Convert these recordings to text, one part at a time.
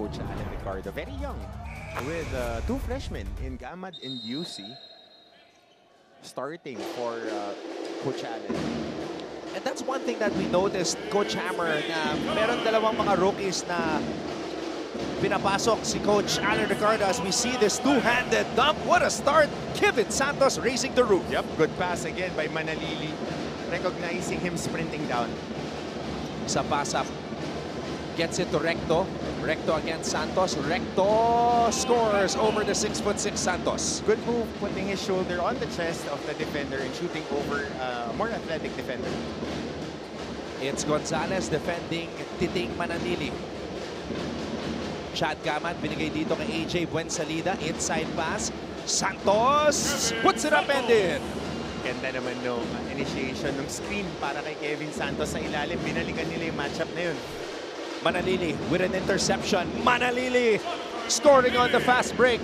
Coach Alan Ricardo. Very young, with two freshmen in Gamad and UC starting for Coach Alan. And that's one thing that we noticed, Coach Hammer, na meron dalawang mga rookies na pinapasok si Coach Alan Ricardo as we see this two-handed dump. What a start! Kevin Santos raising the roof. Yep, good pass again by Manalili, recognizing him sprinting down. Sa pass-up, gets it to Recto. Recto against Santos. Recto scores over the 6'6" Santos. Good move, putting his shoulder on the chest of the defender and shooting over a more athletic defender. It's Gonzalez defending Titing Mananili. Chad Gamad binigay dito kay AJ Buensalida. Inside pass. Santos puts it up and in. Ganda naman nung initiation ng screen para kay Kevin Santos sa ilalim. Binalikan nila yung matchup na yun. Manalili with an interception. Manalili scoring on the fast break.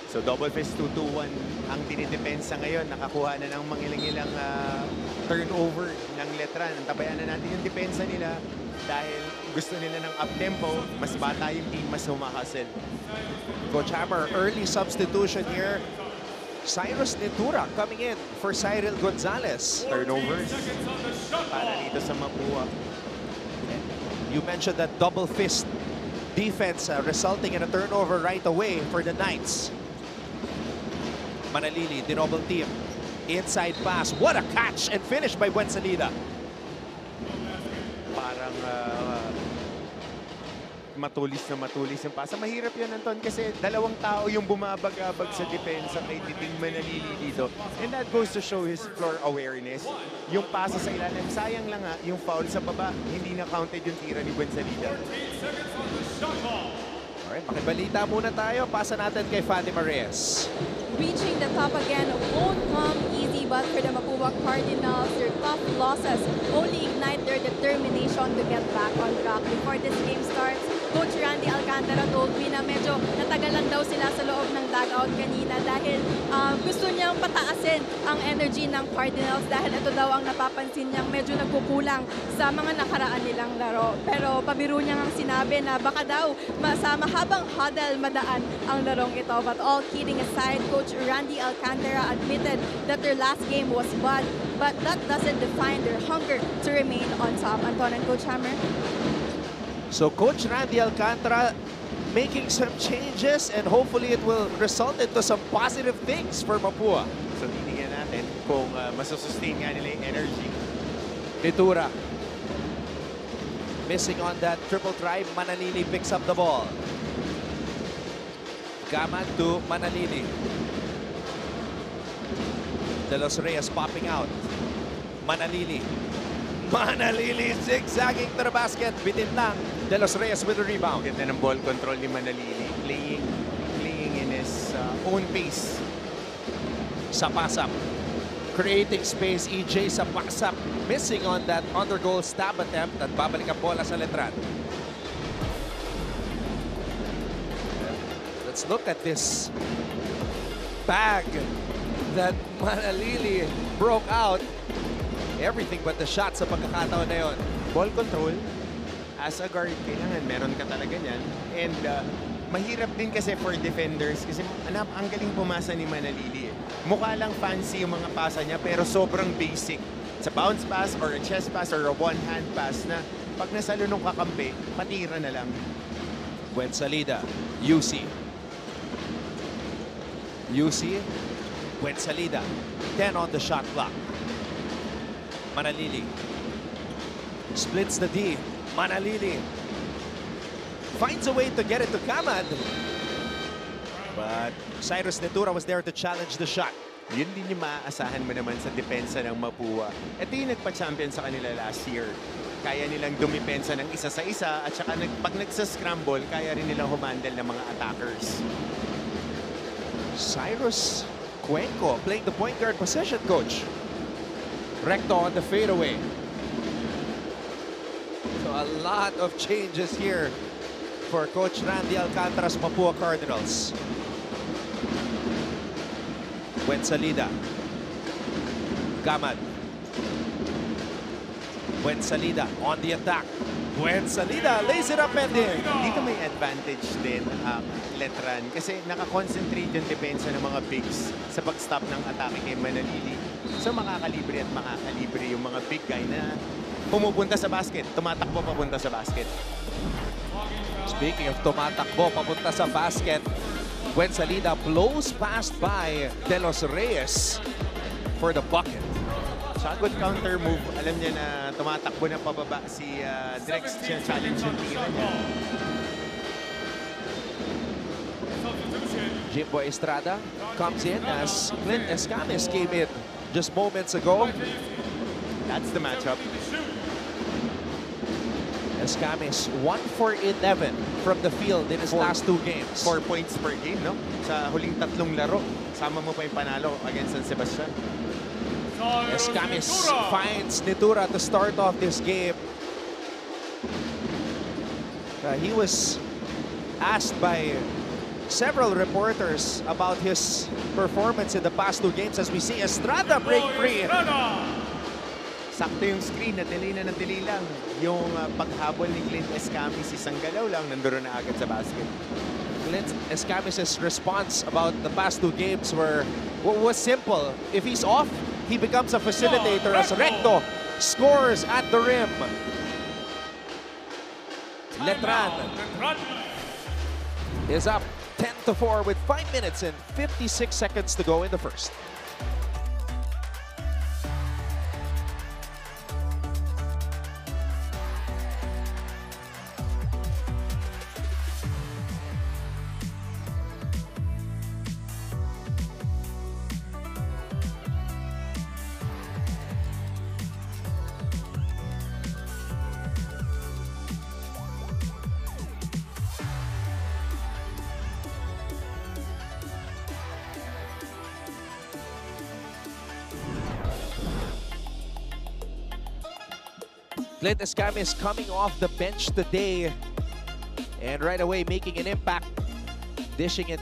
So double fist 2-2-1 ang dinidepensa ngayon. Nakakuha na ng mangilang-ilang turnover ng Letran. Antabayan na natin yung depensa nila dahil gusto nila ng up-tempo. Mas bata yung team, mas humahasel. Coach Hammer, early substitution here. Cyrus Netura coming in for Cyril Gonzalez. Turnovers para dito sa Mapua. You mentioned that double fist defense resulting in a turnover right away for the Knights. Manalili, double team. Inside pass. What a catch and finish by Buensalida. Parang matulis yung pasa. Mahirap yan, Anton, kasi dalawang tao yung bumabagabag sa depensa kay Titing Manalili dito. And that goes to show his floor awareness. Yung pasa sa ilalim, sayang lang yung foul sa baba. Hindi na counted yung tira ni Buensalida. Alright, makibalita muna tayo. Pasa natin kay Fatima Reyes. Reaching the top again won't come easy, but for the Mapua Cardinals, their tough losses only ignite their determination to get back on track. Before this game starts, Coach Randy Alcantara told me na medyo natagalan daw sila sa loob ng dugout kanina dahil gusto niyang pataasin ang energy ng Cardinals dahil ito daw ang napapansin niyang medyo nagkukulang sa mga nakaraan nilang laro. Pero pabiro niya ngang sinabi na baka daw sa mahabang huddle madaan ang larong ito. But all kidding aside, Coach Randy Alcantara admitted that their last game was bad, but that doesn't define their hunger to remain on top. Anton and Coach Hammer? So Coach Randy Alcantara making some changes and hopefully it will result into some positive things for Mapua. So titingnan natin kung masusustain nga nila yung energy. Netura. Missing on that triple try. Manalili picks up the ball. Gamad to Manalili. De Los Reyes popping out. Manalili. Manalili zigzagging to the basket. Bitin lang. De Los Reyes with the rebound. Ganda ng ball control ni Manalili. Playing in his own pace. Sa pass-up. Creating space. EJ sa pass-up. Missing on that under-goal stab attempt at babalik ang bola sa Letran. Let's look at this bag that Manalili broke out. Everything but the shot sa pagkakataon na yun. Ball control, as a guard, kailangan meron ka talaga niyan. And mahirap din kasi for defenders kasi ang galing pumasa ni Manalili. Mukha lang fancy yung mga pasa niya pero sobrang basic. It's a bounce pass or a chest pass or a one-hand pass na pag nasalo nung kakampi, patira na lang. Buensalida, UC. UC, Buensalida. 10 on the shot clock. Manalili. Splits the D. Manalili. Finds a way to get it to Gamad. But Cyrus Netura was there to challenge the shot. Yun din yung maaasahan mo naman sa depensa ng Mapua. Ito yung nagpa-champion sa kanila last year. Kaya nilang dumipensa ng isa sa isa at saka pag nagsa-scramble, kaya rin nilang humandle ng mga attackers. Cyrus Cuenco playing the point guard position, coach. Recto on the fadeaway. So a lot of changes here for Coach Randy Alcantara's Mapua Cardinals. Buensalida. Gamad. Buensalida on the attack. Buen salida, lays it up and in. Dito may advantage din ang Letran kasi nakakonsentrate yung depensa ng mga bigs sa pag-stop ng atake kay Manalili. So makakalibre at makakalibre yung mga big guy na pumupunta sa basket, tumatakbo papunta sa basket. Speaking of tumatakbo papunta sa basket, Buen salida blows past by De Los Reyes for the bucket. So a good counter move. Alam niya na tumatakbo na pababa si Drex. Challenge yung tira niya. Jimbo Estrada comes in as Clint Escamis came in just moments ago. That's the matchup. Escamis 1 for 11 from the field in his last 2 games. 4 points per game, no? Sa huling 3 laro. Sama mo pa yung panalo against San Sebastian. Escamis finds Nitura to start off this game. He was asked by several reporters about his performance in the past 2 games as we see Estrada break free. Sakto yung screen, delay lang. Yung paghabol ni Clint Escamis, isang galaw lang, nandun na agad sa basket. Clint Escamis' response about the past 2 games was simple. If he's off, he becomes a facilitator as Recto scores at the rim. Letran is up 10-4 with 5 minutes and 56 seconds to go in the first. Clint Escamis coming off the bench today and right away making an impact, dishing it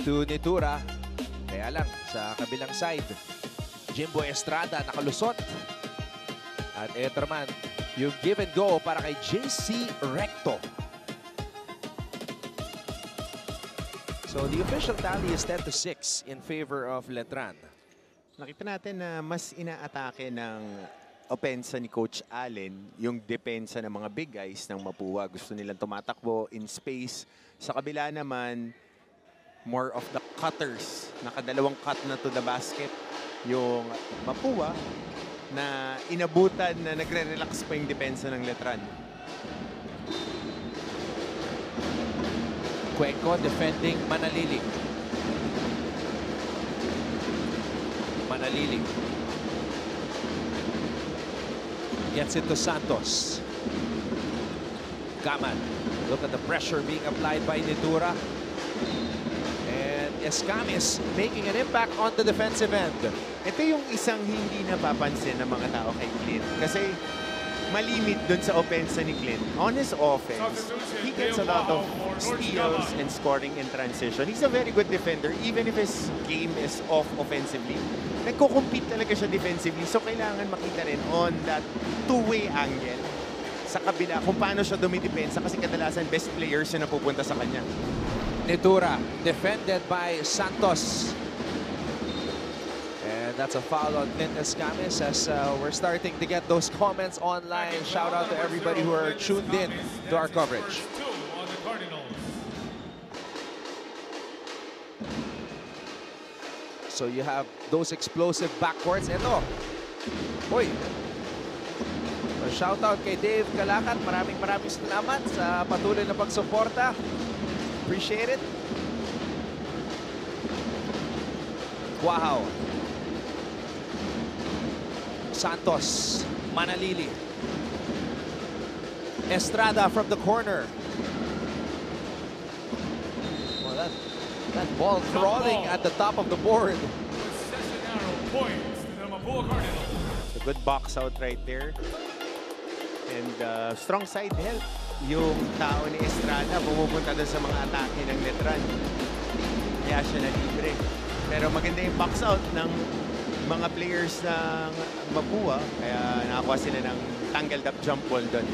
to Nitura. Kaya lang, sa kabilang side, Jimbo Estrada nakalusot. At eto naman, yung give and go para kay JC Recto. So the official tally is 10-6 in favor of Letran. Nakita natin na mas inaatake ng opensa ni Coach Allen yung depensa ng mga big guys ng Mapua. Gusto nilang tumatakbo in space. Sa kabila naman, more of the cutters. Nakadalawang cut na to the basket yung Mapua na inabutan na nagre-relax pa yung depensa ng Letran. Cuenco defending Manalili. Manalili gets it to Santos. Gaman. Look at the pressure being applied by Nitura. And Escamis making an impact on the defensive end. Ito yung isang hindi napapansin ng mga tao kay Clint. Kasi malimit dun sa opensa ni Clint. On his offense, he gets a lot of steals and scoring in transition. He's a very good defender even if his game is off offensively. Nagko-compete talaga siya defensively. So kailangan makita rin on that two-way angle sa kabila kung paano siya dumidepensa kasi kadalasan best players na napupunta sa kanya. Nitura defended by Santos. And that's a foul on Clint Escamis as we're starting to get those comments online. Shout out to everybody who are tuned in to our coverage. So you have those explosive backcourts. Ito. Uy. Shout out kay Dave Calacat. Maraming salamat sa patuloy na pagsuporta. Appreciate it. Wow. Santos, Manalili. Estrada from the corner. Well, that ball crawling at the top of the board. It's a good box out right there. And strong side help. Yung tao ni Estrada pumupunta doon sa mga atake ng Letran. Kaya siya na libre. Pero maganda yung box out ng mga players ng Mapua. Kaya nakakuha sila ng tangled up jump ball doon.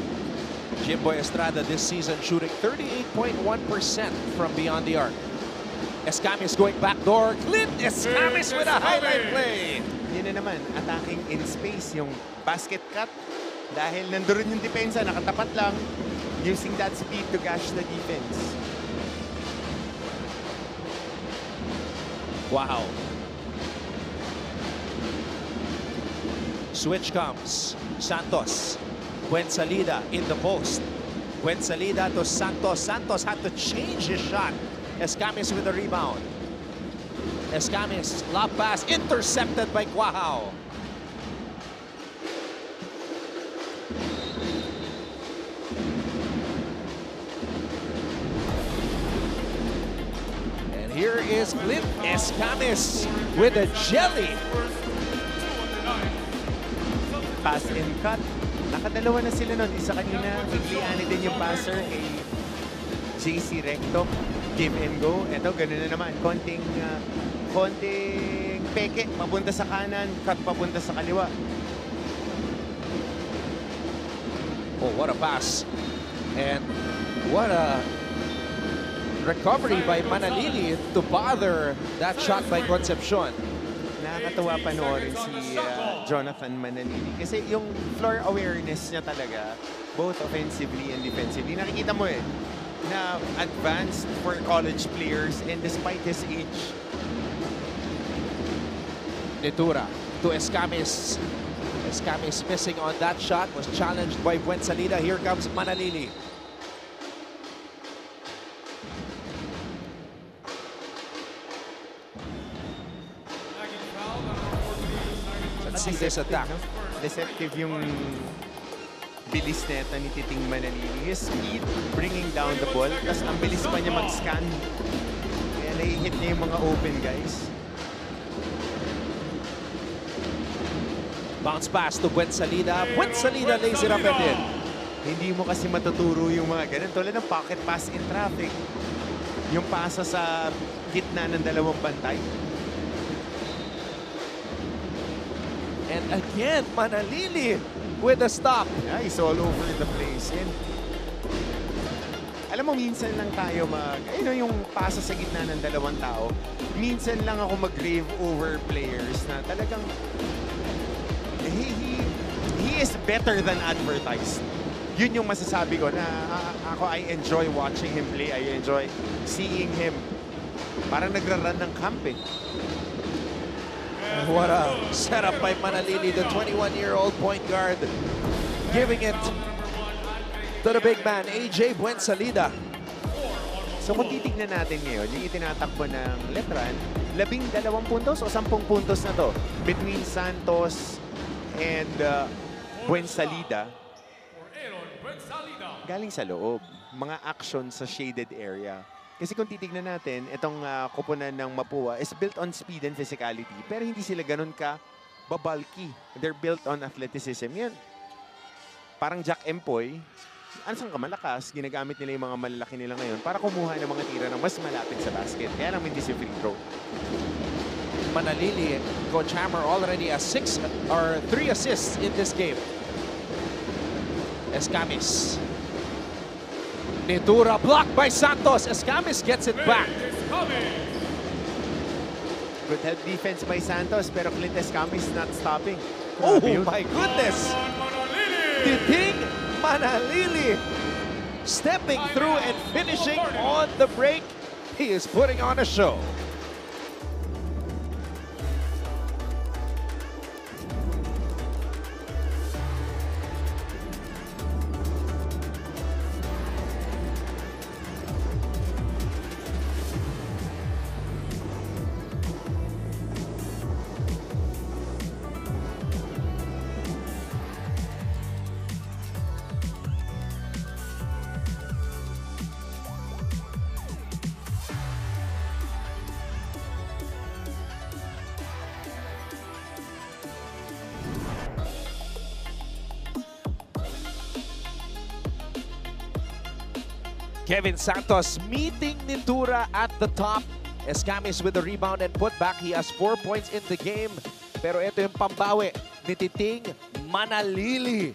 Jimboy Estrada this season shooting 38.1% from beyond the arc. Escamis going backdoor. Clint Escamis with a highlight play. Yun na naman, attacking in space, yung basket cut. Dahil nandoon yung depensa, nakatapat lang, using that speed to gash the defense. Wow. Switch comes. Santos. Buensalida in the post. Buensalida to Santos. Santos had to change his shot. Escamis with the rebound. Escamis, lob pass, intercepted by Guajao. And here is Clint Escamis with a jelly. Pass and cut. Nakadalawa na sila nun. Isa kanina, Vigliani din yung passer kay JC Recto. Give and go. Ito, ganun na naman. Konting peke. Papunta sa kanan, cut papunta sa kaliwa. Oh, what a pass. And what a recovery by Manalili to bother that shot by Concepcion. Nakakatawa panoorin si Jonathan Manalili. Kasi yung floor awareness niya talaga, both offensively and defensively. Nakikita mo na advanced for college players and despite his age. Nitura to Escamis. Escamis missing on that shot, was challenged by Buensalida. Here comes Manalili. Let's see this attack. No? Deceptive yung bilis neta ni Titing Manalili. His speed, bringing down the ball. Tapos ang bilis pa niya mag-scan. Kaya nai-hit niya yung mga open guys. Bounce pass to Buensalida. Buensalida lays it up and in. Hindi mo kasi matuturo yung mga ganun. Tulad ng pocket pass in traffic. Yung pasa sa gitna ng dalawang bantay. And again, Manalili with a stop. Yeah, he's all over the place. And alam mo, minsan lang tayo yung pasa sa gitna ng dalawang tao. Minsan lang ako mag-rave over players na talagang he is better than advertised. Yun yung masasabi ko na ako, I enjoy watching him play. I enjoy seeing him. Parang nagra-run ng camp eh. What a setup by Manalili, the 21-year-old point guard, giving it to the big man, AJ Buensalida. So kung titignan natin ngayon, yung itinatakbo ng Letran, 12 puntos o 10 puntos na to between Santos and Buensalida. Galing sa loob, mga action sa shaded area. Kasi kung titignan natin, itong koponan ng Mapua is built on speed and physicality. Pero hindi sila ganun ka babalky. They're built on athleticism. Yan. Parang Jack Empoy, ansang ka malakas, ginagamit nila yung mga malalaki nila ngayon para kumuha ng mga tira ng mas malapit sa basket. Kaya lang hindi si free throw. Manalili, Coach Hammer already has 3 assists in this game. Escamis. Nitura blocked by Santos. Escamis gets it back. Good head defense by Santos, pero Clint Escamis not stopping. Oh Grabe yun. my goodness! Titing Manalili stepping through and finishing on the break. He is putting on a show. Kevin Santos meeting Nitura at the top. Escamis with the rebound and put back. He has 4 points in the game. Pero ito yung pambawi ni Titing Manalili.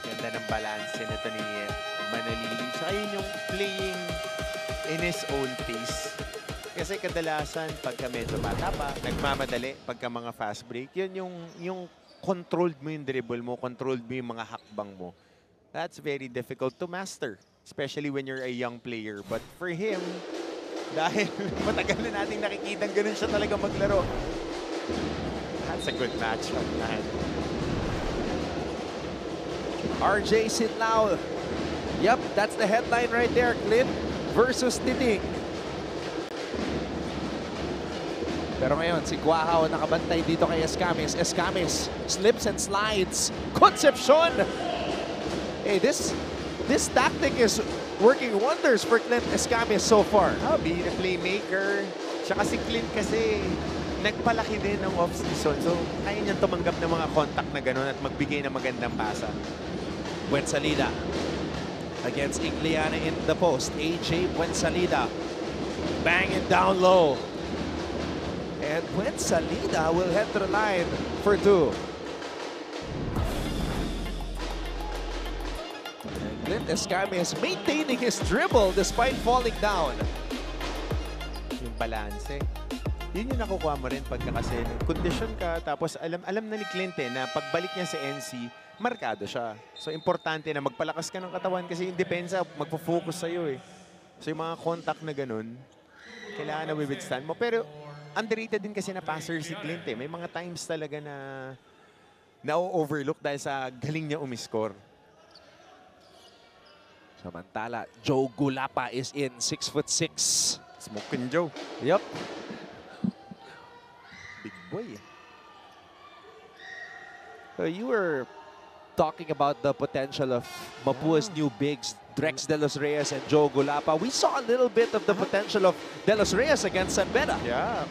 Ganda ganda ng balance nito ni Manalili. Tsaka yun yung playing in his own pace. Kasi kadalasan, pagka medyo bata pa, nagmamadali pagka mga fast break, yun yung controlled mo yung dribble mo, controlled mo yung mga hakbang mo. That's very difficult to master, especially when you're a young player. But for him, dahil matagal na nating nakikita ganun siya talaga maglaro. That's a good matchup, man. RJ Sinlao. Yep, that's the headline right there. Clint versus Titing. Pero ngayon, si Guahao nakabantay dito kay Escamis. Escamis slips and slides. Concepcion! Hey, this tactic is working wonders for Clint Escamis so far. Being a playmaker. Tsaka si Clint kasi nagpalaki din ng off-season. So, kaya niyang tumanggap ng mga contact na gano'n at magbigay ng magandang pasa. Buensalida against Igliana in the post. AJ Buensalida bang it down low. And Buensalida will head to the line for two. And Clint Escamis maintaining his dribble despite falling down. Yung balance eh. Yun yung nakukuha mo rin pagka kasi condition ka, tapos alam na ni Clint na pagbalik niya sa NC, markado siya. So, importante na magpalakas ka ng katawan kasi yung depensa, magpo-focus sa'yo eh. So, yung mga contact na ganun, kailangan na withstand mo. Pero, underrated din kasi na passer si Clint eh. May mga times talaga na overlook dahil sa galing niya umiscore. Samantala, Joe Gulapa is in, 6'6". Smoking Joe. Yep. Big boy eh. So you were talking about the potential of Mapua's new bigs, Drex De Los Reyes and Joe Gulapa. We saw a little bit of the potential of De Los Reyes against San Beda. Yeah,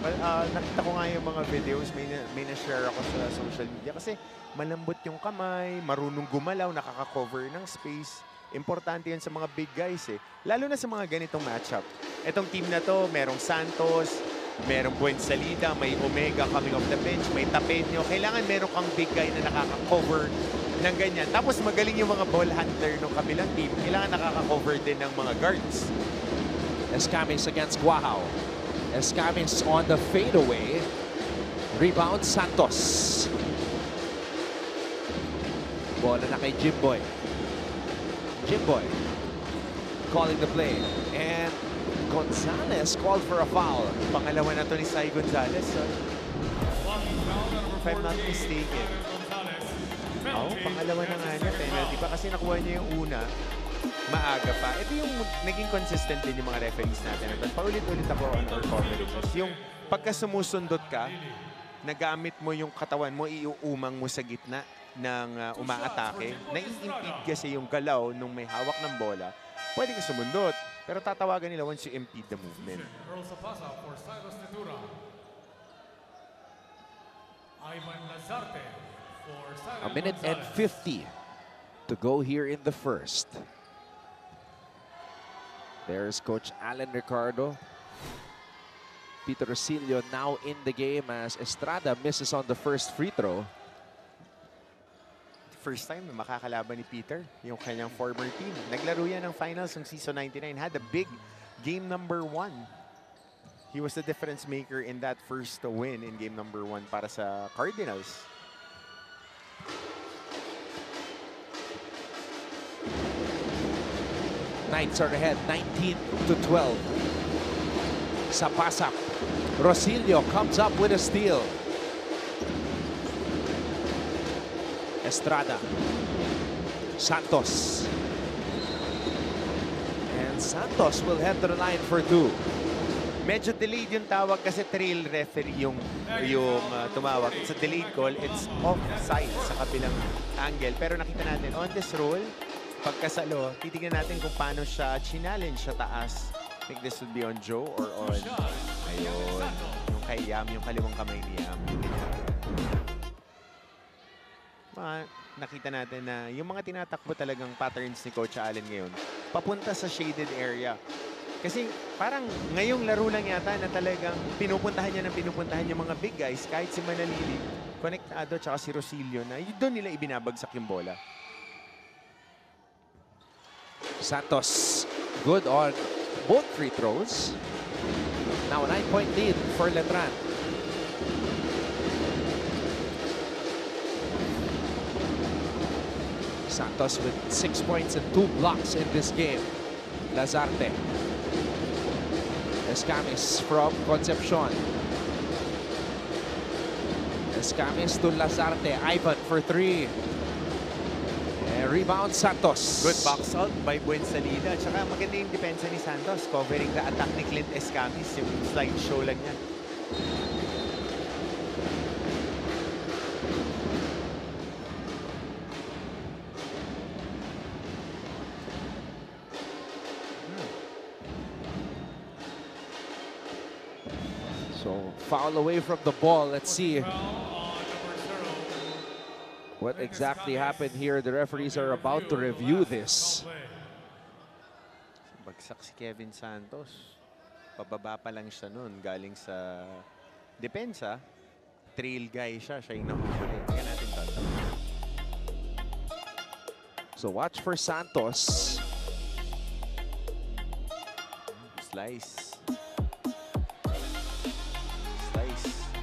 nakita ko nga yung mga videos, may na-share ako sa social media kasi malambot yung kamay, marunong gumalaw, nakaka-cover ng space. Importante yan sa mga big guys eh. Lalo na sa mga ganitong matchup. Itong team na to, merong Santos, merong Buensalida, may Omega coming off the bench, may Tapeño. Kailangan meron kang big guy na nakaka-cover ng ganyan. Tapos magaling yung mga ball hunter ng kabilang team. Kailangan nakaka-cover din ng mga guards. Escamis against Guahao. Escamis on the fadeaway. Rebound Santos. Bola na kay Jimboy. Jimboy calling the play. And Gonzalez called for a foul. Pangalawa na to ni Sai Gonzalez. If I'm not mistaken. Pangalawa na nga niya. Penalty pa kasi nakuha niya yung una. Maaga pa. Ito yung naging consistent din yung mga referees natin. At paulit-ulit ako on our coverages. Yung pagka sumusundot ka, nagamit mo yung katawan mo, iuumang mo sa gitna ng umaatake. Nai-impede kasi yung galaw nung may hawak ng bola. Pwede ka sumundot. Pero tatawagan nila once you impede the movement. A minute and 50 to go here in the first. There's Coach Alan Ricardo. Peter Rosillo now in the game as Estrada misses on the first free throw. First time na makakalaban ni Peter, yung kanyang former team. Naglaro yan ng finals ng season 99. Had a big game number 1. He was the difference maker in that first win in game number 1 para sa Cardinals. Knights are ahead, 19-12. Sapasak. Rosillo comes up with a steal. Estrada. Santos. And Santos will head to the line for two. Medyo delayed yung tawag kasi trail referee yung tumawag. It's a delayed call. It's offside sa kabilang angle. Pero nakita natin on this roll, pagkasalo, titignan natin kung paano siya challenge sa taas. I think this would be on Joe or on, ayun, yung kay Yam, yung kaliwang kamay ni Yam. Nakita natin na yung mga tinatakbo talagang patterns ni Coach Allen ngayon, papunta sa shaded area. Kasi parang ngayong laro lang yata na talagang pinupuntahan yung mga big guys, kahit si Manalili, Konektado, tsaka si Rosillo na doon nila ibinabagsak yung bola. Santos good on both free throws. Now a 9-point lead for Letran. Santos with 6 points and 2 blocks in this game. Lazarte. Escamis from Concepcion. Escamis to Lazarte. Ivan for 3. And rebound Santos. Good box out by Buensalida. At saka maganda yung depensa ni Santos. Covering the attack ni Clint Escamis. Yung slide show lang niya. So foul away from the ball. Let's see what exactly happened here. The referees are about to review this. Bagsak si Kevin Santos. Pababa pa lang siya nun. Galing sa depensa. Trail guy siya. Siya yung nahuhuli. Tingnan natin to. So watch for Santos. Slice.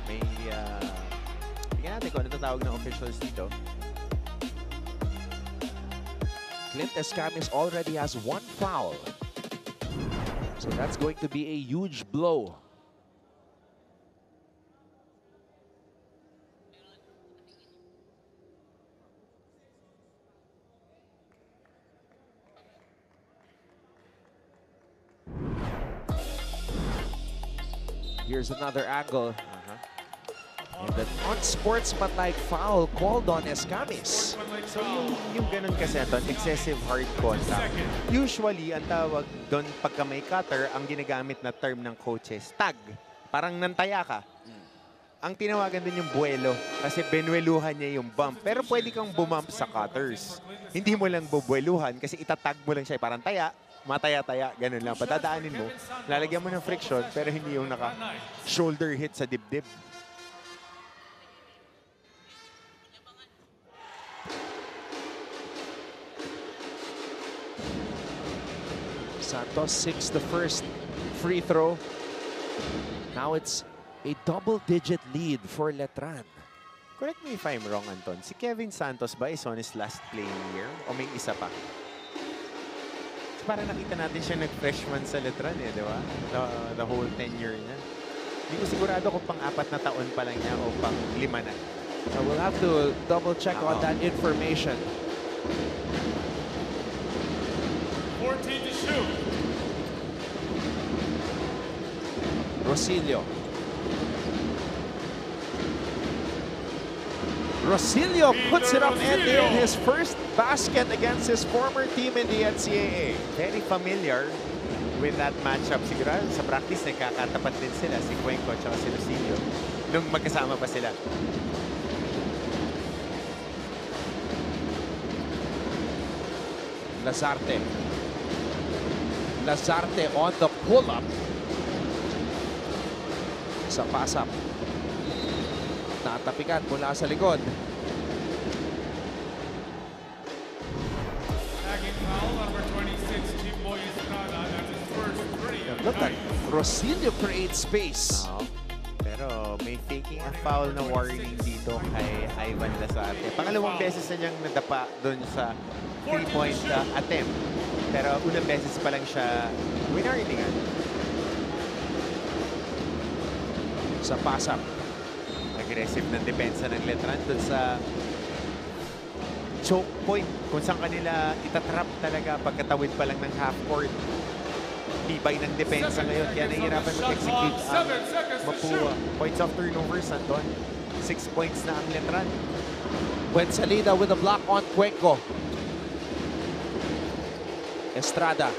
May, tingnan natin kung ano tatawag ng officials dito. Clint Escamis already has 1 foul. So that's going to be a huge blow. Here's another angle. And an unsportsmanlike foul called on Escamis. So yung ganun kasi Anton, excessive hard contact. Usually, ang tawag doon pagka may cutter, ang ginagamit na term ng coaches, tag. Parang nantaya ka. Ang tinawagan din yung buwelo kasi benweluhan niya yung bump. Pero pwede kang bumump sa cutters. Hindi mo lang bubueluhan kasi itatag mo lang siya. Parang taya, mataya-taya, ganun lang. Patadaanin mo, lalagyan mo ng friction pero hindi yung naka-shoulder hit sa dibdib. Santos 6 the first free throw. Now it's a double-digit lead for Letran. Correct me if I'm wrong, Anton. Si Kevin Santos ba is on his last playing year? O may isa pa? So parang nakita natin siya nag-freshman sa Letran eh, di ba? The whole tenure niya. Hindi ko sigurado kung pang-4 na taon pa lang niya o pang-5 na. So we'll have to double-check on that information. 14 to shoot. Rosilio. Rosilio puts it up and in his first basket against his former team in the NCAA. Very familiar with that matchup. Siguro sa practice, nagkakatapat din sila, si Cuenco at si Rosilio, nung magkasama pa sila. Lazarte. Lazarte on the pull-up. Sa pass-up. Natapikan mula sa likod. Tagging foul, number 26, Jimboy Estrada. That's his first 3. Look at Rosilio create space. Pero may faking a foul na warning dito kay Ivan Lazarte. Pangalawang beses na niyang nadapa doon sa 3-point attempt. Pero unang beses pa lang siya winarningan. Sa pass-up. Aggressive ng depensa ng Letran doon sa choke point. Kung saan kanila itatrap talaga pagkatawid pa lang ng half-court. Tibay ng depensa ngayon. Kaya nahihirapan mag-execute ang Mapua. Points of turnovers, Anton. 6 points na ang Letran. Buensalida with a block on Cuenco. Estrada.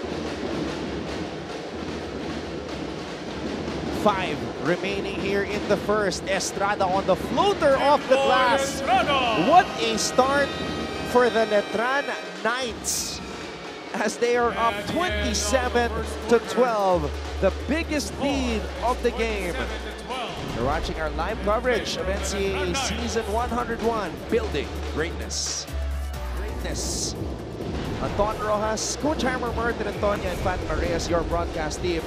5 remaining here in the first. Estrada on the floater off the glass. What a start for the Letran Knights as they are up 27 to 12. The biggest lead of the game. You're watching our live coverage of NCAA Season 101. Building greatness. Greatness Anton Rojas, Coach Hammer, Martin Antonia, and Pat Marias, your broadcast team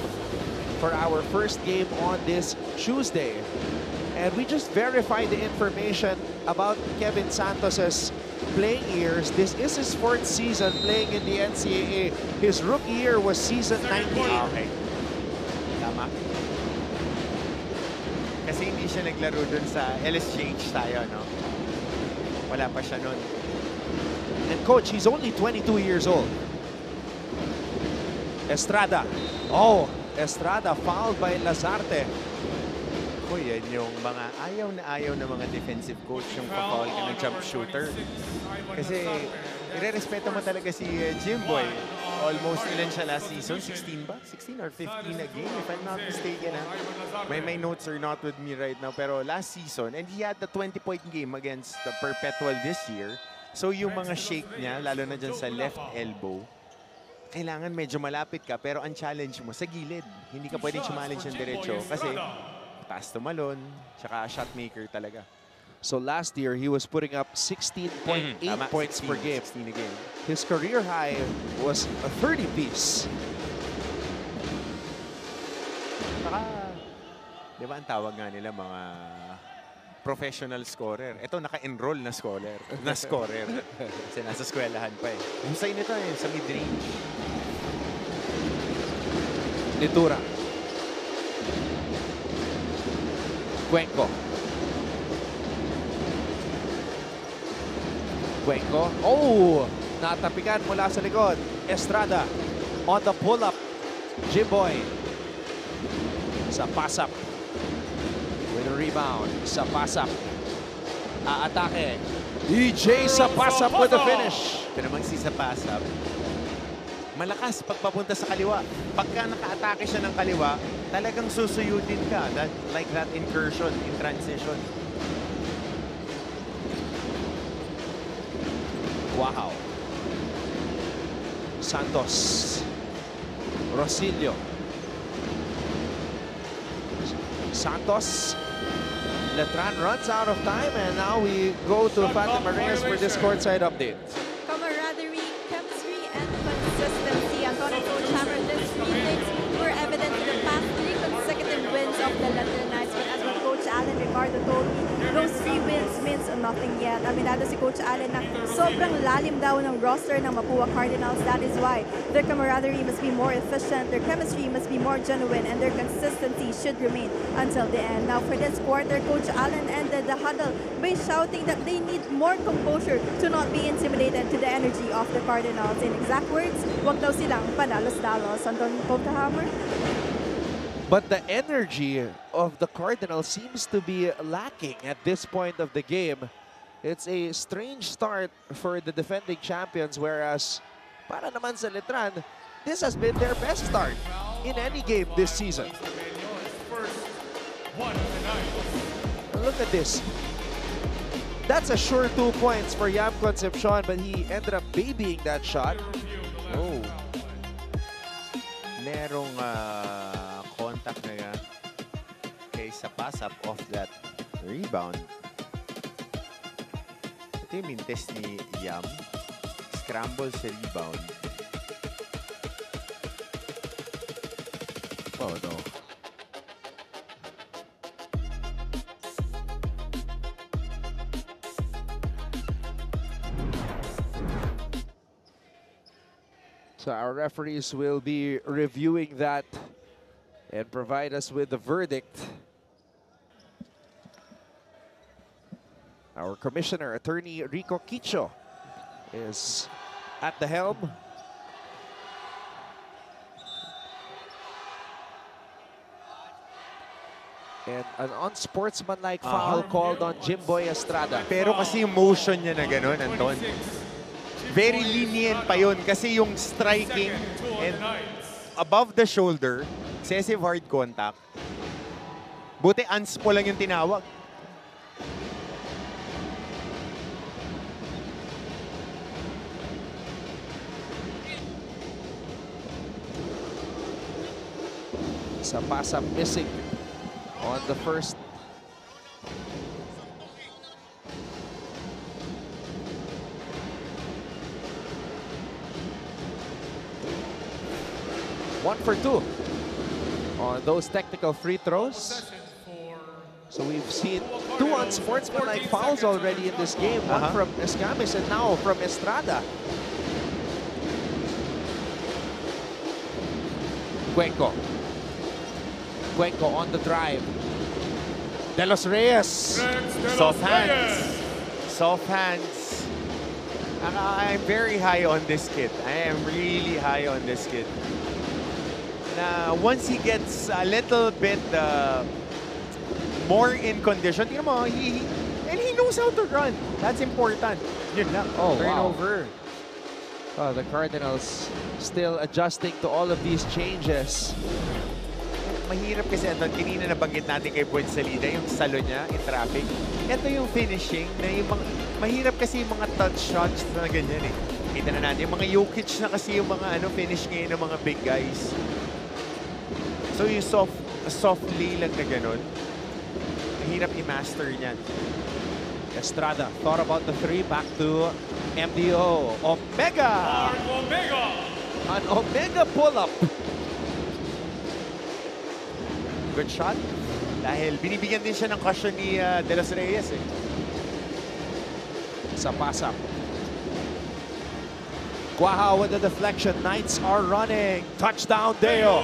for our first game on this Tuesday. And we just verified the information about Kevin Santos's playing years. This is his 4th season playing in the NCAA. His rookie year was season 19. Okay. Tama. Kasi hindi siya naglaro dun sa LSJH tayo, no? Wala pa siya nun. And coach, he's only 22 years old. Estrada. Oh, Estrada fouled by Lazarte. Uy, yan yung mga ayaw na mga defensive coach yung pa-foul ka ng jump shooter. Kasi irerespeto mo talaga si Jimboy. Almost ilan siya last season? 16 ba? 16 or 15 a game if I'm not mistaken. My notes are not with me right now. Pero last season, and he had the 20-point game against the Perpetual this year. So yung mga shake niya, lalo na dyan sa left elbow, kailangan medyo malapit ka, pero ang challenge mo sa gilid. Hindi ka pwedeng challenge ng diretso kasi taas tumalon, tsaka shot maker talaga. So last year, he was putting up 16.8 points 16, per game. 16 a game. His career high was a 30-piece. Saka, di ba ang tawag nga nila mga professional scorer. Ito, naka-enroll na scorer. Kasi nasa eskwelahan pa eh. Husay nito eh, sa mid-range. Litura. Cuenco. Cuenco. Oh! Natapikan mula sa likod. Estrada on the pull-up. Jimboy. Sa pass-up. With a rebound. Sa pass-up. Aatake. DJ sa pass-up with the finish. Ito namang si sa pass-up. Malakas pagpapunta sa kaliwa. Pagka naka-atake siya ng kaliwa, talagang susuyudin ka. Like that incursion in transition. Wow. Santos. Rosilio. Santos. Letran runs out of time and now we go to Fatima Reyes for this courtside update. Camaraderie, chemistry, and consistency. Antonio Coach Hammer, these three things were evident in the past 3 consecutive wins of the London Knights. But as what Coach Allen Ricardo told me, those 3 wins means nothing yet. Aminado si Coach Allen na sobrang lalim daw ng roster ng Mapua Cardinals. That is why their camaraderie must be more efficient, their chemistry must be more genuine, and their consistency should remain until the end. Now for this quarter, Coach Allen ended the huddle by shouting that they need more composure to not be intimidated to the energy of the Cardinals. In exact words, wag daw silang panalos-dalos. Anton Hammer. But the energy of the Cardinals seems to be lacking at this point of the game. It's a strange start for the defending champions, whereas para naman sa Letran, this has been their best start in any game this season. Look at this. That's a sure 2 points for Yam Concepcion, but he ended up babying that shot. Oh. Merong contact na kay sa pass-up off that rebound. Ito yung mintes ni Yam. Scramble sa rebound. Oh no. So our referees will be reviewing that and provide us with the verdict. Our commissioner, attorney Rico Quicho, is at the helm. And an unsportsmanlike foul called on Jimboy Estrada. Pero kasi yung motion niya na gano'n, Anton. Very lenient pa yun kasi yung striking and above the shoulder, excessive hard contact. Buti unspo lang yung tinawag. Sa pass-up missing on the first. 1 for 2 on those technical free throws. Possession for So we've seen 2 unsportsmanlike fouls already in this game. One from Escamis and now from Estrada. Cuenco. Cuenco on the drive. De Los Reyes. Rex de los Soft hands. Reyes. Soft hands. I'm very high on this kid. I am really high on this kid. Na once he gets a little bit more in condition, tingnan mo, he knows how to run. That's important. Yun lang. Oh, wow. Turnover. The Cardinals still adjusting to all of these changes. Mahirap kasi ito, kanina nabanggit natin kay Buen Salida, yung salo niya in traffic. Ito yung finishing na yung mga, mahirap kasi yung mga touch shots na ganyan eh. Kita na natin, yung mga Jokic na kasi yung mga finish ngayon ng mga big guys. So yung soft lay lang na ganun, mahirap i-master niyan. Estrada thought about the 3, back to MDO. Omega! Mark Omega. An Omega pull-up. Good shot. Dahil binibigyan din siya ng caution ni De Los Reyes eh. Sa pass-up. Guaha with the deflection. Knights are running. Touchdown, Deo.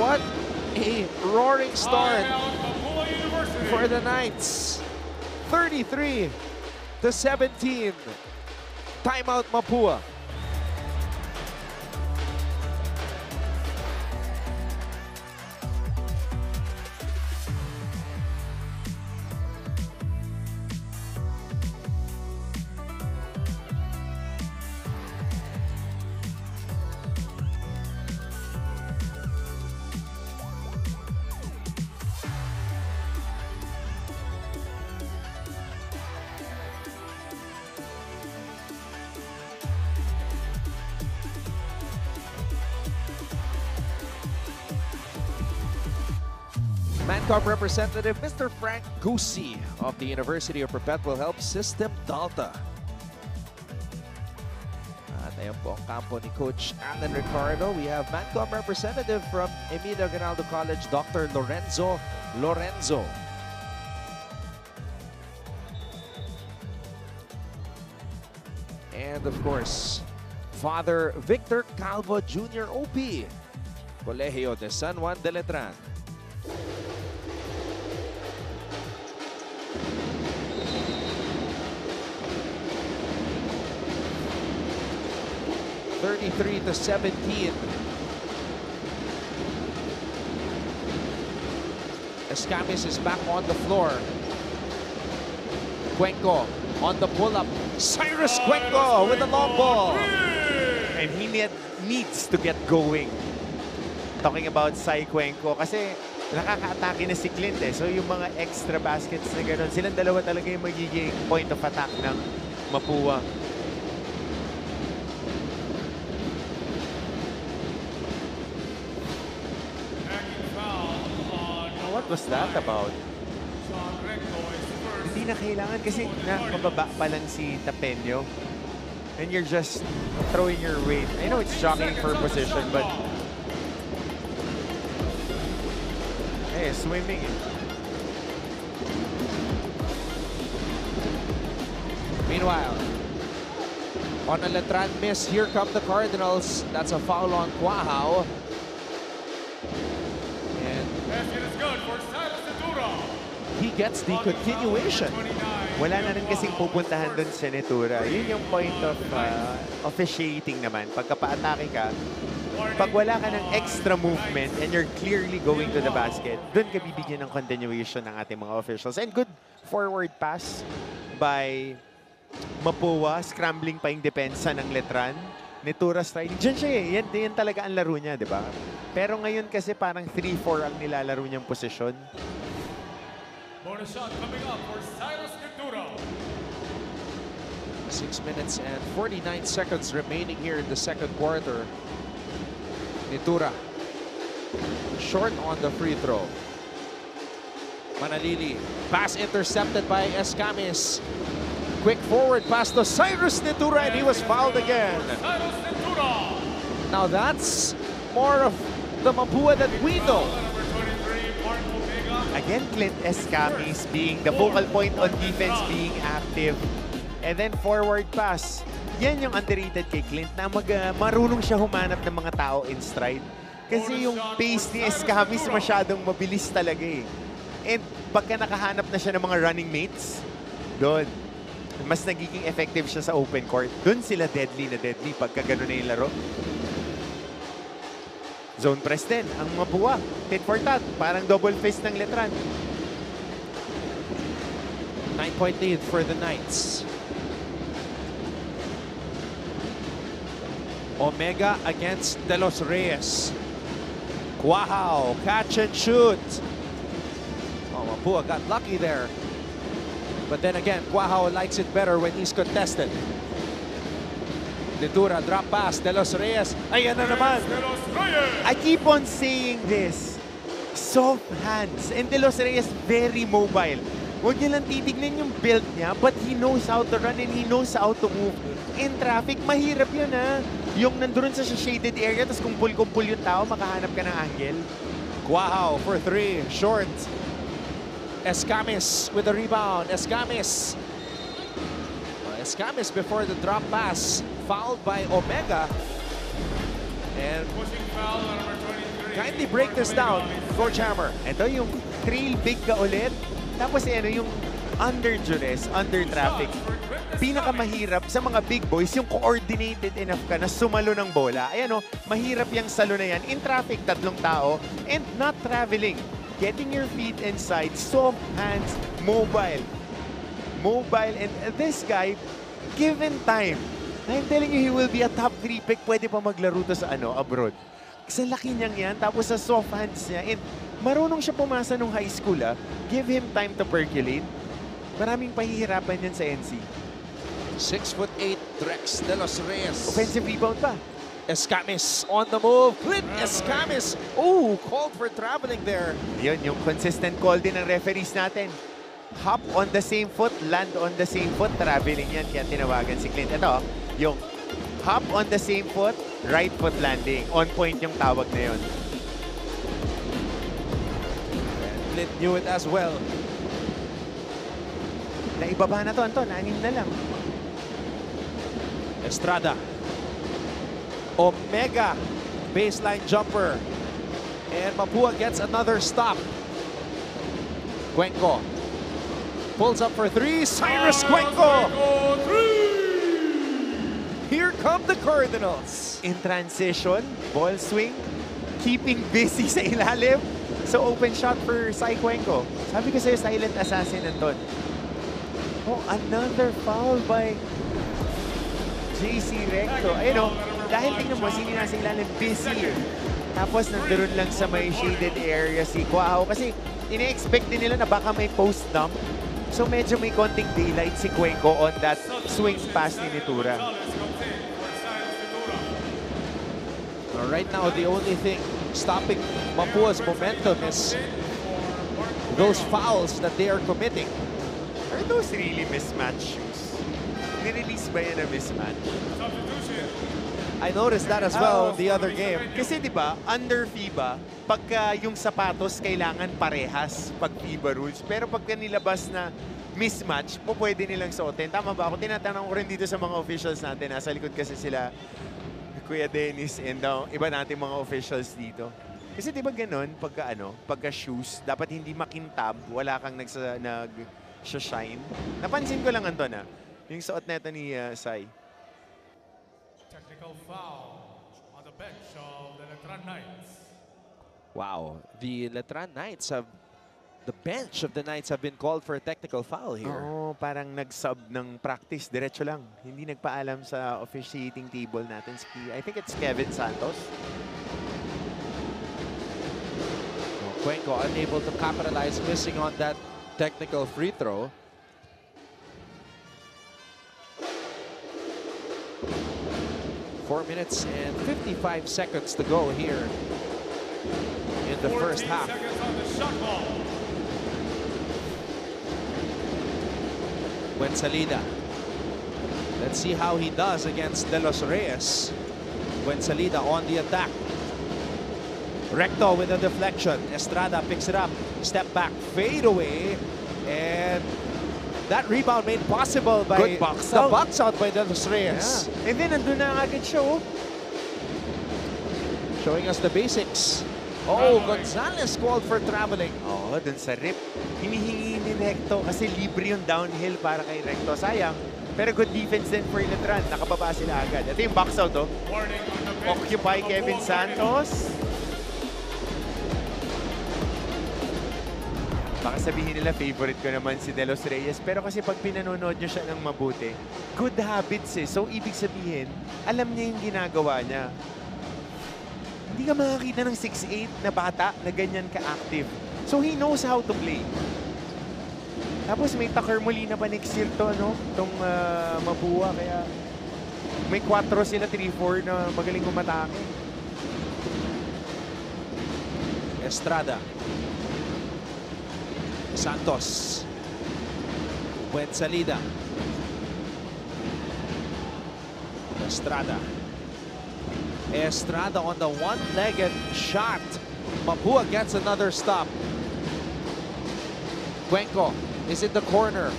What a roaring start Mapua University. for the Knights. 33-17. Timeout, Mapua. Mancom representative Mr. Frank Gusi of the University of Perpetual Help System Delta. At ayan po ang kampo ni Coach Alan Ricardo. We have Mancom representative from Emilio Aguinaldo College, Dr. Lorenzo. And of course, Father Victor Calvo Jr. OP, Colegio de San Juan de Letran. (33-17). Escamis is back on the floor. Cuenco on the pull-up. Cyrus Cuenco with the long ball. And he needs to get going. Talking about Cy Cuenco kasi nakaka-atake na si Clint eh. So yung mga extra baskets na gano'n, silang dalawa talaga yung magiging point of attack ng Mapua. What was that about? Hindi na kailangan kasi mababa pa lang si Tapeño. And you're just throwing your weight. I know it's jockeying for position, but hey, swimming eh. Meanwhile, on a Letran miss, here come the Cardinals. That's a foul on Cuajao. And he gets the continuation. Wala na rin kasing pupuntahan doon sa Netura. Yun yung point of officiating naman. Pagka pa-atake ka, pag wala ka ng extra movement and you're clearly going to the basket, doon ka bibigyan ng continuation ng ating mga officials. And good forward pass by Mapua, scrambling pa yung depensa ng Letran. Netura striding. Diyan siya eh. Yan talaga ang laro niya, di ba? Pero ngayon kasi parang 3-4 ang nilalaro niyang posisyon. Bonus shot coming up for Cyrus Netura. 6 minutes and 49 seconds remaining here in the second quarter. Netura short on the free throw. Manalili, pass intercepted by Escamis. Quick forward pass to Cyrus Nitura, and he was fouled again. Cyrus Ventura. Now that's more of the Mapua that we know. Number 23, Mark Omega. Again, Clint Escamis being the focal point on defense, being active. And then forward pass. Yan yung underrated kay Clint na marunong siya humanap ng mga tao in stride. Kasi yung pace ni Escamis masyadong mabilis talaga eh. And pagka nakahanap na siya ng mga running mates, doon, mas nagiging effective siya sa open court. Doon sila deadly na deadly pagka gano'n na yung laro. Zone press din, ang Mapua. Tit for tat, parang double fist ng Letran. 9-point lead for the Knights. Omega against De Los Reyes. Quahao, catch and shoot. Oh, Mapua got lucky there. But then again, Quahao likes it better when he's contested. Nitura, drop pass, De Los Reyes. Ayan na naman. De Los Reyes. I keep on saying this. Soft hands. And De Los Reyes very mobile. Huwag niyo lang titignan yung build niya, but he knows how to run and he knows how to move. In traffic, mahirap yun ha. Yung nandun sa shaded area, tapos kumpul-kumpul yung tao, makahanap ka ng angle. Quahao for three, short. Escamis with the rebound. Escamis. Escamis before the drop pass. Fouled by Omega. And Pushing foul on number 23. kindly break this down, Coach Hammer. Ito yung trail big ka ulit. Tapos ano yung under duress, under traffic. Pinakamahirap sa mga big boys, yung coordinated enough ka na sumalo ng bola. Ayan o, mahirap yung salo na yan. In traffic, tatlong tao, and not traveling. Getting your feet inside, soft hands, mobile. Mobile, and this guy, given time, I'm telling you, he will be a top 3 pick. Pwede pa maglaro to sa abroad. Sa laki niyang yan, tapos sa soft hands niya, and marunong siya pumasa nung high school. Give him time to percolate. Maraming pahihirapan yan sa NC. 6'8", Drex De Los Reyes. Offensive rebound pa. Escamis on the move. Clint Escamis. Oh, called for traveling there. Yun, yung consistent call din ng referees natin. Hop on the same foot, land on the same foot, traveling yan. Kaya tinawagan si Clint. Ito, yung hop on the same foot, right foot landing. On point yung tawag na yun. Clint knew it as well. Naibaba na to, Anton. 6 na lang. Estrada. Omega. Baseline jumper. And Mapua gets another stop. Cuenco. Pulls up for three. Cyrus Cuenco. Here come the Cardinals. In transition, ball swing, keeping busy sa ilalim. So open shot for Cy Cuenco. Sabi ko sa'yo, silent assassin, Anton. Oh, another foul by JC Recto. Ayun o, dahil tingnan mo, sino nasa ilalim, busy. Tapos nandoon lang sa may shaded area si Quahao. Kasi ine-expect din nila na baka may post dump. So medyo may konting daylight si Cuenco on that swing pass ni Nitura. Right now, the only thing stopping Mapua's momentum is those fouls that they are committing. Are those really mismatched shoes? Nirelease ba yan na mismatch? I noticed that as well the other game. Kasi di ba under FIBA, pagka yung sapatos kailangan parehas pag FIBA rules. Pero pagka nilabas na mismatch, po pwede nilang suotin. Tama ba ako? Tinatanong ko rin dito sa mga officials natin. Nasa likod kasi sila Kuya Dennis and iba natin mga officials dito. Kasi di ba ganun, pagka shoes, dapat hindi makintab, wala kang nag-shine. Napansin ko lang, Anton, yung suot na ito ni Sai. Technical foul on the bench of the Letran Knights. Wow, the Letran Knights have, the bench of the Knights have been called for a technical foul here. Oo, parang nag-sub ng practice, diretso lang. Hindi nagpaalam sa officiating table natin. I think it's Kevin Santos. Cuenco unable to capitalize, missing on that technical free throw. Four minutes and 55 seconds to go here in the first half. 14 seconds on the shot clock. When Salida Let's see how he does against De Los Reyes. Buensalida on the attack. Recto with a deflection. Estrada picks it up. Step back, fade away. And that rebound made possible by Good box the out. box out by De Los Reyes. Yeah. And then nandun na agad siya, oh. Showing us the basics. Oh, Gonzalez called for traveling. Oo, dun sa rip. Hinihingi ni Recto kasi libre yung downhill para kay Recto. Sayang. Pero good defense din for Letran. Nakababa sila agad. Ito yung box out, oh. Warning on the bench. Occupy Kevin Santos. Baka sabihin nila favorite ko naman si De Los Reyes. Pero kasi pag pinanonood nyo siya ng mabuti, good habits eh. So ibig sabihin, alam niya yung ginagawa niya. Hindi ka makakita ng 6'8 na bata na ganyan ka-active. So he knows how to play. Tapos may Tucker Molina pa next year to, ano? Itong Mapua. Kaya may 4 sila, 3-4 na magaling umatake. Estrada. Santos. Buensalida. Estrada. Estrada on the one-legged shot. Mapua gets another stop. Cuenco is in the corner.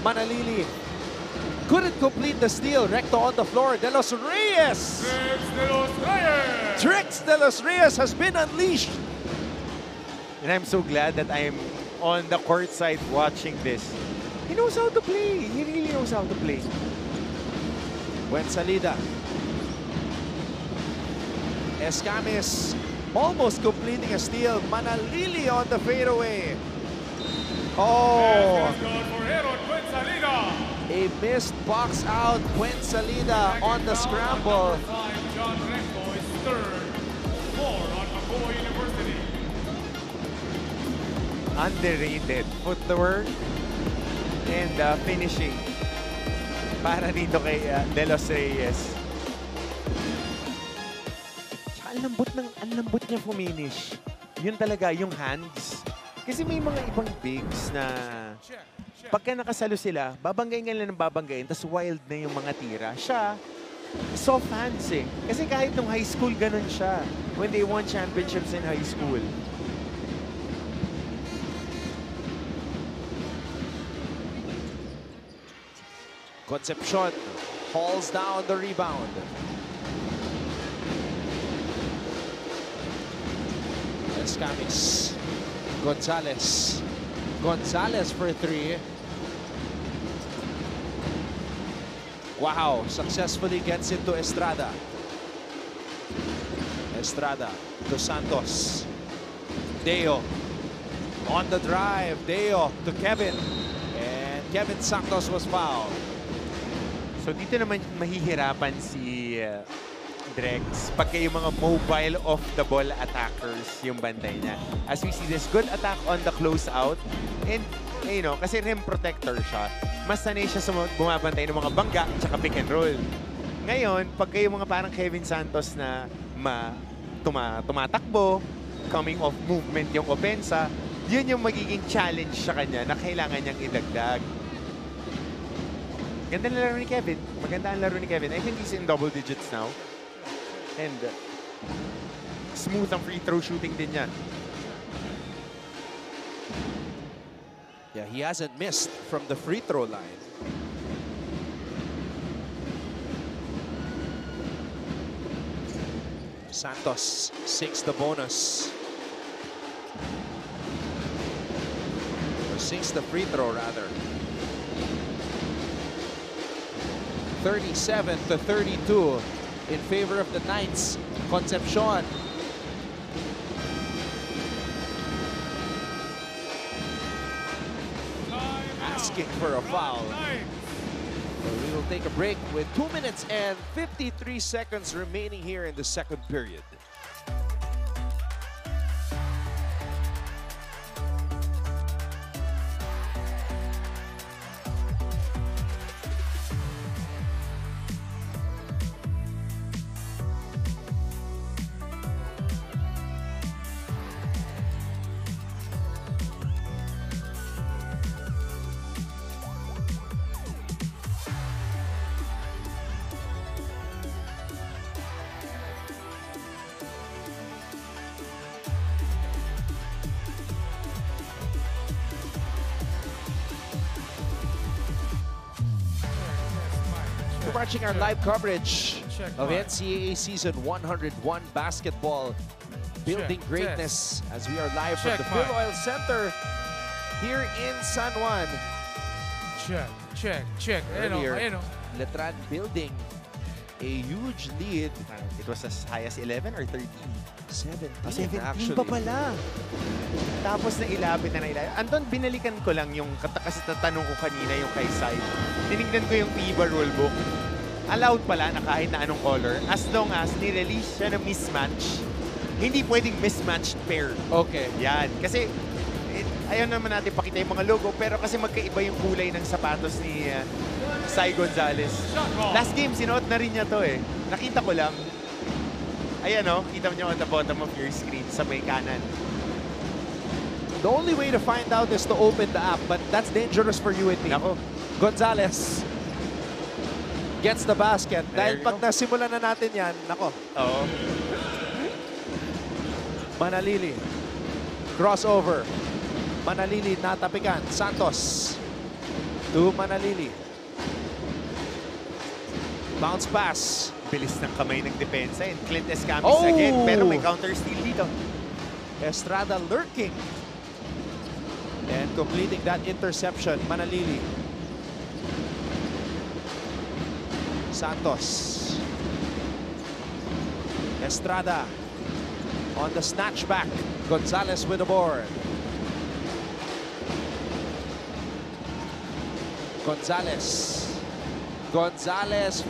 Manalili couldn't complete the steal. Recto on the floor. De Los Reyes. Trix De Los Reyes. Trix De Los Reyes has been unleashed. And I'm so glad that I am on the court side watching this. He knows how to play. He really knows how to play. Buensalida. Escamis almost completing a steal. Manalili on the fadeaway. Oh, That's good for Aaron Buensalida. a missed box out. Buensalida on the scramble. Number 5, John Recto is third. 4 on Mapua University. Underrated footwork and finishing para dito kay De Los Reyes. Tsaka ang lambot niya fuminish. Yun talaga, yung hands. Kasi may mga ibang bigs na pagka nakasalo sila, babanggayin ka lang ng babanggayin, tas wild na yung mga tira. Siya, soft hands eh. Kasi kahit nung high school, ganun siya. When they won championships in high school. Concepcion hauls down the rebound. Escamis. Gonzalez. Gonzalez for 3. Wow, successfully gets into Estrada. Estrada to Santos. Deo on the drive. Deo to Kevin. And Kevin Santos was fouled. So dito naman mahihirapan si Drex pagka yung mga mobile off-the-ball attackers yung bantay niya. As we see this good attack on the closeout and you know, kasi rim protector siya, mas sanay siya sa bumabantay ng mga bangga at pick and roll. Ngayon, pagka yung mga parang Kevin Santos na tumatakbo, coming off movement yung opensa, yun yung magiging challenge sa kanya na kailangan niyang idagdag. Ganda na laro ni Kevin. Maganda ang laro ni Kevin. I think he's in double digits now. And smooth ang free throw shooting din niya. Yeah, he hasn't missed from the free throw line. Santos sinks the bonus. Or sinks the free throw, rather. 37-32 in favor of the Knights. Concepcion. Asking for a foul. So we will take a break with 2 minutes and 53 seconds remaining here in the second period. watching our live coverage Check of mark. NCAA Season 101 basketball, building Check, greatness, as we are live from Check the Phil mark. Oil Center here in San Juan. Check. Earlier, Ayun o. Letran building a huge lead. It was as high as 11 or 13? 17 17 actually. pa pala. Tapos na ilapit na ilapit. Andon, binalikan ko lang yung kasi tatanong ko kanina yung kay Sai. Tinignan ko yung FIBA rulebook. Allowed pala na kahit na anong color as long as ni-release siya ng mismatch. Hindi pwedeng mismatched pair. Okay. Yan. Kasi ayaw naman natin pakita yung mga logo pero kasi magkaiba yung kulay ng sapatos ni Sai Gonzalez. Last game, sinuot na rin niya to eh. Nakita ko lang. Ayan o, kita mo niyo on the bottom of your screen sa may kanan. The only way to find out is to open the app, but that's dangerous for you and me. Nako, Gonzalez gets the basket. There Dahil you pag go. nasimulan na natin yan, nako, oo. Manalili. Crossover. Manalili natapikan. Santos to Manalili. Bounce pass. Bilis ng kamay ng depensa and Clint Escamis Oh! again. Pero may counter steal dito. Estrada lurking. And completing that interception, Manalili. Santos. Estrada on the snatch back. Gonzalez with the board. Gonzalez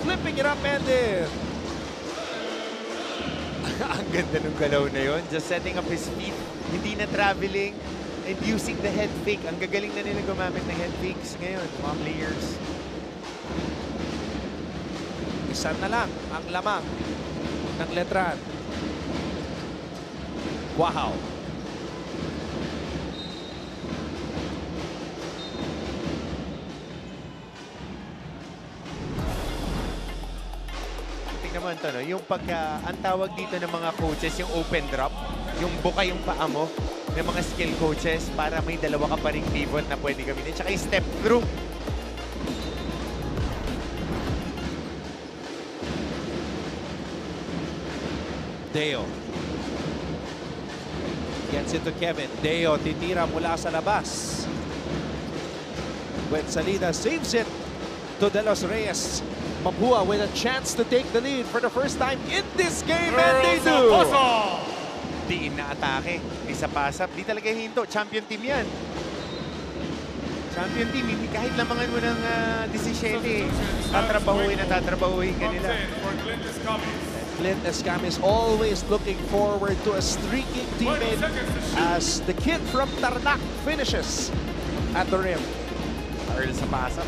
flipping it up and in. Ang ganda ng galaw na yon. Just setting up his feet. Hindi na traveling and using the head fake. Ang gagaling na nila gumamit ng head fakes ngayon, mga players. Isa na lang ang lamang ng Letran. Wow. Tingnan mo ito, no? Yung pagka, ang tawag dito ng mga coaches, yung open drop, yung buka yung paa mo ng mga skill coaches para may dalawa ka pa ring pivot na pwede gamitin. Tsaka yung step through. Deo. Gets it to Kevin. Deo titira mula sa labas. When Salida saves it to De Los Reyes. Mapua with a chance to take the lead for the first time in this game, and they do. Diin na atake. Isa pasap. Di talaga hinto. Champion team yan. Champion team, hindi kahit lamangan mo ng 17, tatrabahuin na tatrabahuin ka nila. Clint Escamis always looking forward to a streaking teammate as the kid from Tarlac finishes at the rim. Earl sa pasap.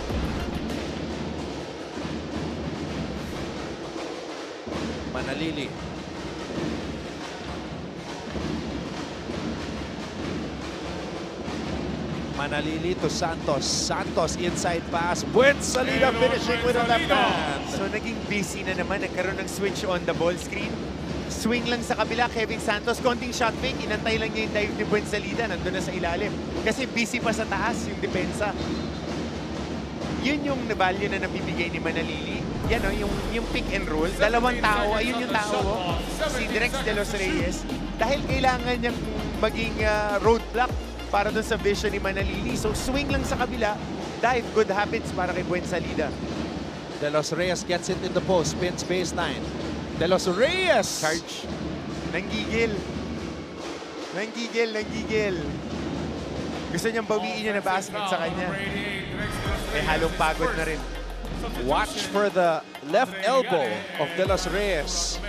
Manalili. Manalili to Santos. Santos inside pass. Buen Salida finishing with a left hand. So naging busy na naman. Nagkaroon ng switch on the ball screen. Swing lang sa kabila, Kevin Santos. Konting shot fake. Inantay lang niya yung dive ni Buen Salida. Nandun na sa ilalim. Kasi busy pa sa taas yung depensa. Yun yung value na nabibigay ni Manalili. Yan o, yung pick and roll. Dalawang tao. Ayun yung tao. Oh. Si Drex De Los Reyes. Dahil kailangan niyang maging roadblock para dun sa vision ni Manalili. So swing lang sa kabila. Dive, good habits para kay Buen Salida. De Los Reyes gets it in the post. Spins baseline. De Los Reyes. Charge. Nanggigil. Nanggigil. Gusto niyang bawiin niya na basket sa kanya. Eh, halong pagod na rin. Watch for the left elbow of De Los Reyes.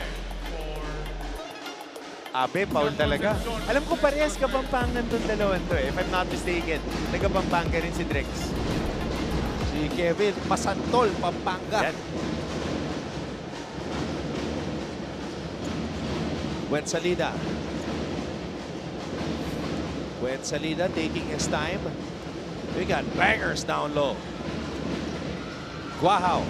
Abe, foul talaga. Alam ko parehas Kapampangan tong dalawan to eh. If I'm not mistaken, nagkapampanga rin si Drex. Si Kevin Masantol, Pampanga. Yan. Buen Salida. Buen Salida taking his time. We got bangers down low. Guajao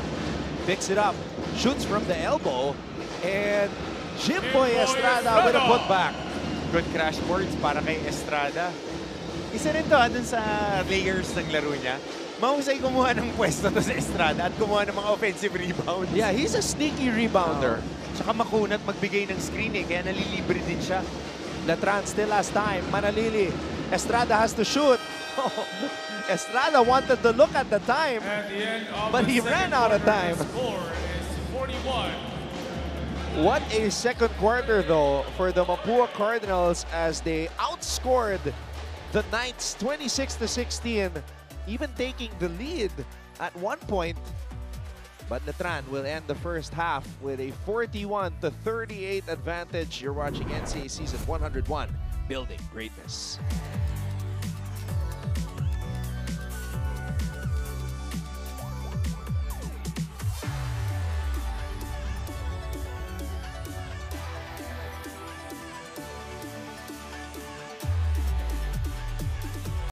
picks it up, shoots from the elbow, and Jimboy Estrada with a putback. Good crash boards para kay Estrada. Isa rin to dun sa layers ng laro niya. Mahusay kumuha ng pwesto to sa Estrada at kumuha ng mga offensive rebounds. Yeah, he's a sneaky rebounder. Tsaka makunat magbigay ng screen kaya nalilibre din siya. Latran still has time. Manalili. Estrada has to shoot. Estrada wanted to look at the time, At the end of but the he second ran out of quarter, time. The score is 41. What a second quarter, though, for the Mapua Cardinals as they outscored the Knights 26-16, even taking the lead at one point. But Latran will end the first half with a 41-38 advantage. You're watching NCAA Season 101, Building Greatness.